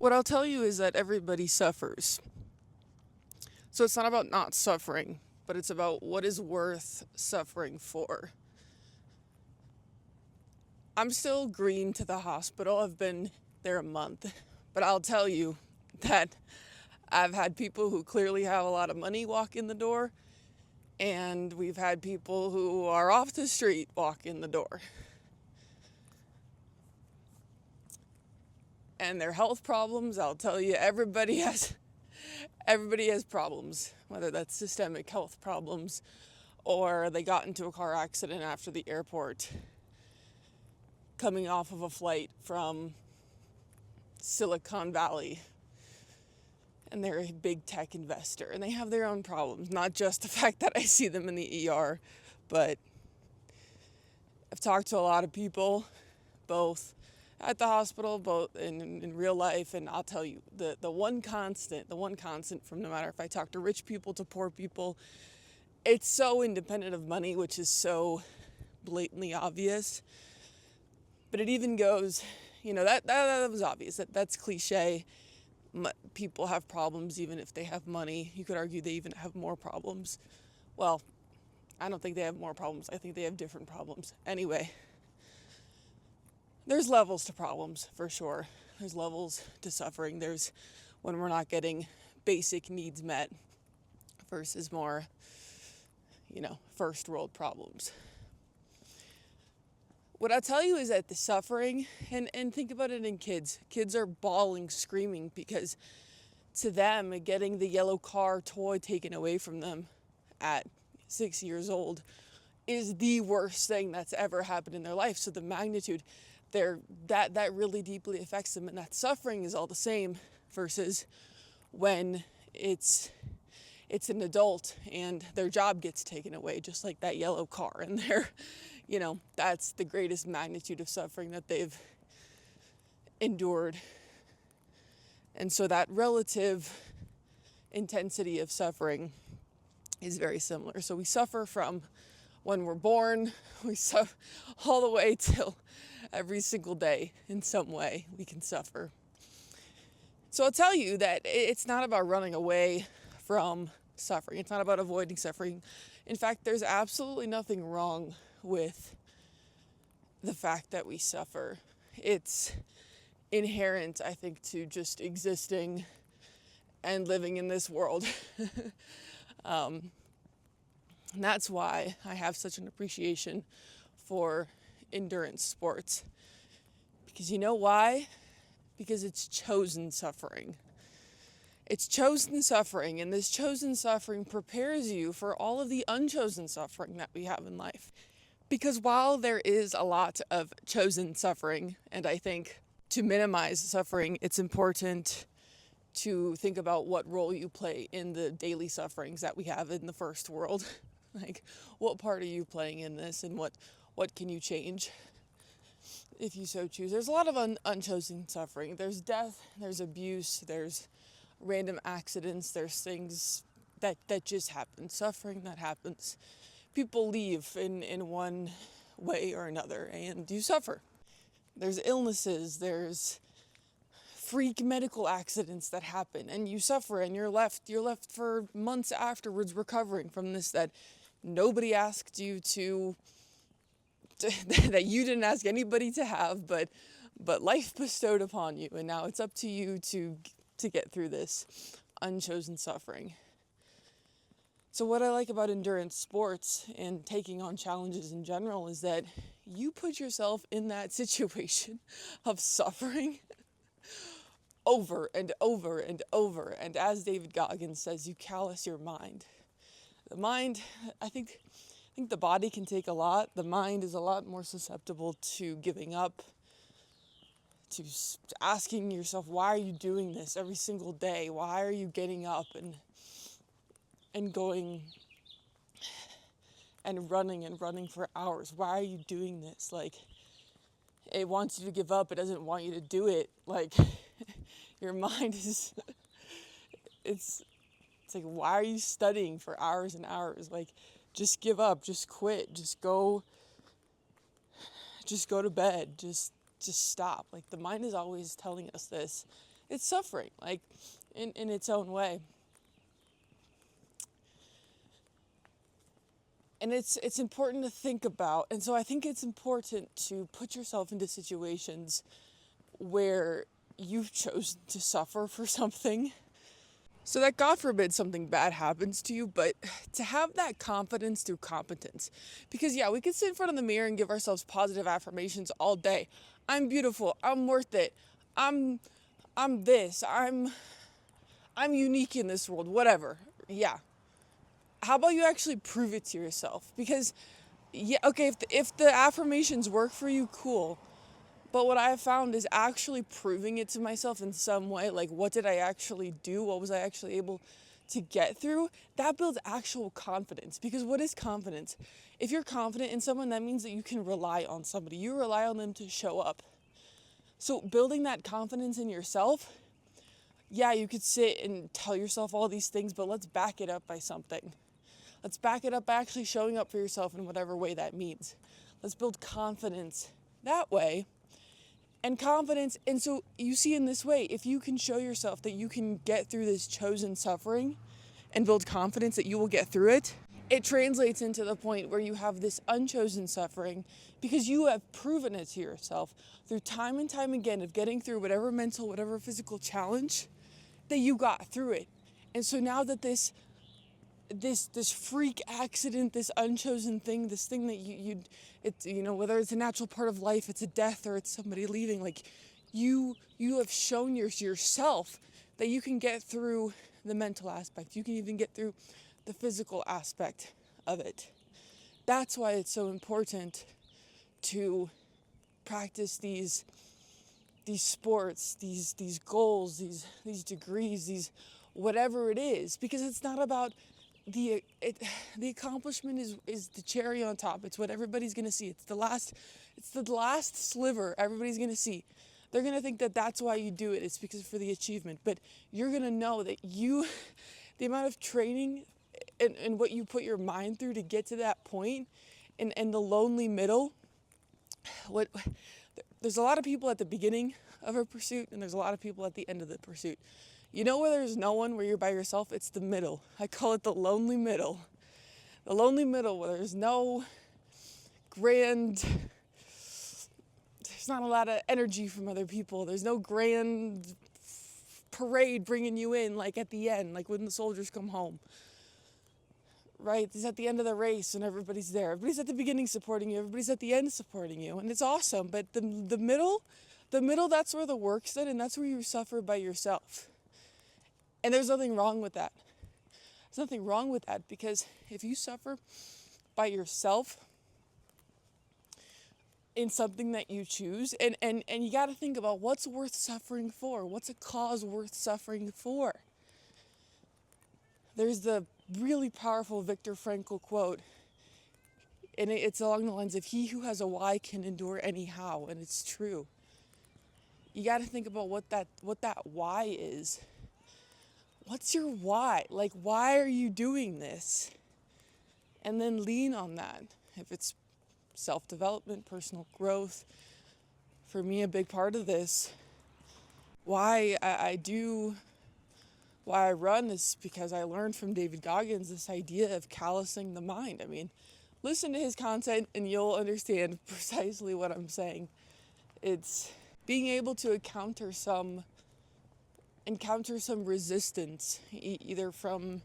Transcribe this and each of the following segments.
What I'll tell you is that everybody suffers. So it's not about not suffering, but it's about what is worth suffering for. I'm still green to the hospital. I've been there a month. But I'll tell you that I've had people who clearly have a lot of money walk in the door, and we've had people who are off the street walk in the door. And their health problems, I'll tell you, everybody has problems, whether that's systemic health problems or they got into a car accident after the airport coming off of a flight from Silicon Valley, and they're a big tech investor and they have their own problems, not just the fact that I see them in the ER, but I've talked to a lot of people, both at the hospital, both in real life, and I'll tell you, the one constant from no matter if I talk to rich people to poor people, it's so independent of money, which is so blatantly obvious. But it even goes, that was obvious. That's cliche. People have problems even if they have money. You could argue they even have more problems. Well, I don't think they have more problems. I think they have different problems. Anyway, there's levels to problems, for sure. There's levels to suffering. There's when we're not getting basic needs met versus more, first world problems. What I'll tell you is that the suffering, and think about it in kids. Kids are bawling, screaming, because to them, getting the yellow car toy taken away from them at 6 years old is the worst thing that's ever happened in their life. So the magnitude, that really deeply affects them, and that suffering is all the same versus when it's an adult and their job gets taken away, just like that yellow car, and that's the greatest magnitude of suffering that they've endured. And so that relative intensity of suffering is very similar. So we suffer from when we're born, we suffer all the way till every single day in some way we can suffer. So I'll tell you that it's not about running away from suffering. It's not about avoiding suffering. In fact, there's absolutely nothing wrong with the fact that we suffer. It's inherent, I think, to just existing and living in this world. And that's why I have such an appreciation for endurance sports. Because you know why? Because it's chosen suffering. It's chosen suffering, and this chosen suffering prepares you for all of the unchosen suffering that we have in life. Because while there is a lot of chosen suffering, and I think to minimize suffering, it's important to think about what role you play in the daily sufferings that we have in the first world. Like, what part are you playing in this, and what can you change if you so choose? There's a lot of unchosen suffering. There's death, there's abuse, there's random accidents, there's things that just happen, suffering that happens. People leave in one way or another, and you suffer. There's illnesses, there's freak medical accidents that happen, and you suffer, and you're left for months afterwards recovering from this that nobody asked you to that you didn't ask anybody to have, but life bestowed upon you, and now it's up to you to get through this unchosen suffering. So what I like about endurance sports and taking on challenges in general is that you put yourself in that situation of suffering over and over and over, and as David Goggins says, you callous your mind. The mind, I think the body can take a lot. The mind is a lot more susceptible to giving up, to asking yourself, why are you doing this every single day? Why are you getting up and going and running for hours? Why are you doing this? Like, it wants you to give up. It doesn't want you to do it. Like, your mind is, it's like, why are you studying for hours and hours? Like, just give up, just quit, just go to bed, just stop. Like, the mind is always telling us this, It's suffering, like in its own way. And it's important to think about. And so I think it's important to put yourself into situations where you've chosen to suffer for something, so that God forbid something bad happens to you, but to have that confidence through competence. Because yeah, we can sit in front of the mirror and give ourselves positive affirmations all day. I'm beautiful, I'm worth it, I'm this, I'm unique in this world, whatever. Yeah. How about you actually prove it to yourself? Because yeah, okay, if the affirmations work for you, cool. But what I have found is actually proving it to myself in some way, like what did I actually do? What was I actually able to get through? That builds actual confidence. Because what is confidence? If you're confident in someone, that means that you can rely on somebody. You rely on them to show up. So building that confidence in yourself, yeah, you could sit and tell yourself all these things, but let's back it up by something. Let's back it up by actually showing up for yourself in whatever way that means. Let's build confidence that way. And confidence, and so you see in this way, if you can show yourself that you can get through this chosen suffering and build confidence that you will get through it, it translates into the point where you have this unchosen suffering because you have proven it to yourself through time and time again of getting through whatever mental, whatever physical challenge that you got through it. And so now that this freak accident, this unchosen thing, this thing that it's, whether it's a natural part of life, it's a death or it's somebody leaving, like you have shown yourself that you can get through the mental aspect. You can even get through the physical aspect of it. That's why it's so important to practice these sports, these goals, these degrees, these whatever it is, because it's not about the accomplishment is the cherry on top. It's what everybody's going to see. It's the last sliver everybody's going to see. They're going to think that that's why you do it. It's because for the achievement. But you're going to know that the amount of training and what you put your mind through to get to that point, and the lonely middle. There's a lot of people at the beginning of a pursuit, and there's a lot of people at the end of the pursuit. You know where there's no one, where you're by yourself? It's the middle. I call it the lonely middle. The lonely middle, where there's no there's not a lot of energy from other people. There's no grand parade bringing you in, like at the end, like when the soldiers come home. Right? It's at the end of the race and everybody's there. Everybody's at the beginning supporting you. Everybody's at the end supporting you. And it's awesome. But the middle, that's where the work's done, and that's where you suffer by yourself. And there's nothing wrong with that. There's nothing wrong with that, because if you suffer by yourself in something that you choose, and you got to think about what's worth suffering for. What's a cause worth suffering for? There's the really powerful Viktor Frankl quote, and it's along the lines of, he who has a why can endure anyhow, and it's true. You got to think about what that why is. What's your why? Like, why are you doing this? And then lean on that. If it's self-development, personal growth, for me, a big part of this, why I run is because I learned from David Goggins this idea of callousing the mind. I mean, listen to his content and you'll understand precisely what I'm saying. It's being able to encounter some resistance, either from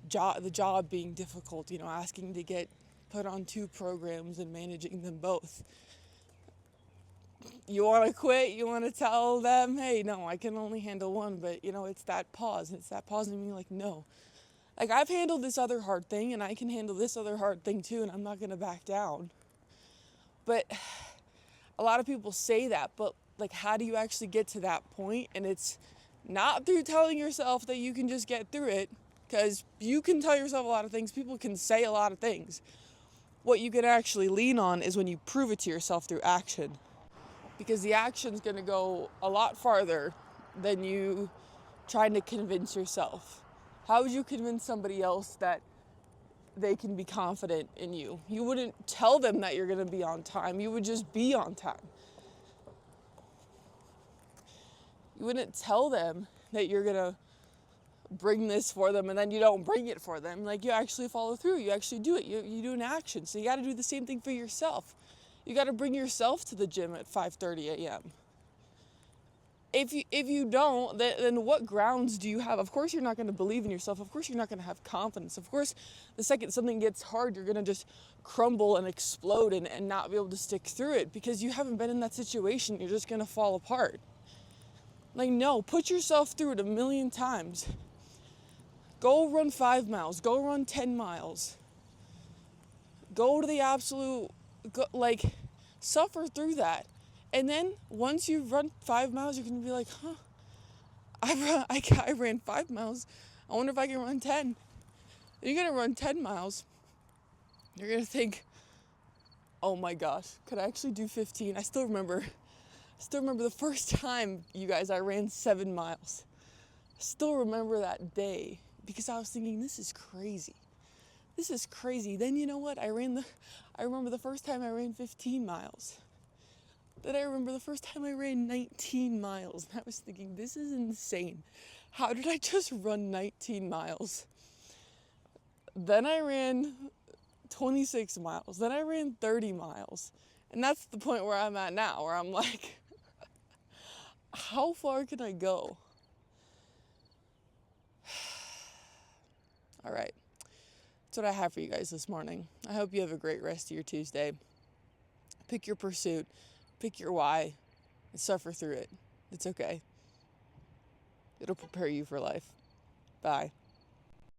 the job being difficult, asking to get put on 2 programs and managing them both. You want to quit, you want to tell them, hey, no, I can only handle one, but it's that pause. It's that pause and being like, no. Like, I've handled this other hard thing and I can handle this other hard thing too, and I'm not going to back down. But a lot of people say that, but like, how do you actually get to that point? And it's not through telling yourself that you can just get through it, because you can tell yourself a lot of things. People can say a lot of things. What you can actually lean on is when you prove it to yourself through action, because the action's going to go a lot farther than you trying to convince yourself. How would you convince somebody else that they can be confident in you? You wouldn't tell them that you're going to be on time. You would just be on time. You wouldn't tell them that you're going to bring this for them and then you don't bring it for them. Like, you actually follow through. You actually do it. You do an action. So you got to do the same thing for yourself. You got to bring yourself to the gym at 5:30 a.m. If you don't, then what grounds do you have? Of course you're not going to believe in yourself. Of course you're not going to have confidence. Of course, the second something gets hard, you're going to just crumble and explode and not be able to stick through it because you haven't been in that situation. You're just going to fall apart. Like, no, put yourself through it a million times. Go run 5 miles. Go run 10 miles. Go to the absolute, suffer through that. And then once you've run 5 miles, you're going to be like, I ran 5 miles. I wonder if I can run 10. Then you're going to run 10 miles. You're going to think, oh my gosh, could I actually do 15? I still remember the first time, you guys, I ran 7 miles. I still remember that day because I was thinking, this is crazy. This is crazy. Then you know what? I remember the first time I ran 15 miles. Then I remember the first time I ran 19 miles. And I was thinking, this is insane. How did I just run 19 miles? Then I ran 26 miles. Then I ran 30 miles. And that's the point where I'm at now, where I'm like, how far can I go? All right. That's what I have for you guys this morning. I hope you have a great rest of your Tuesday. Pick your pursuit. Pick your why and suffer through it. It's okay. It'll prepare you for life. Bye.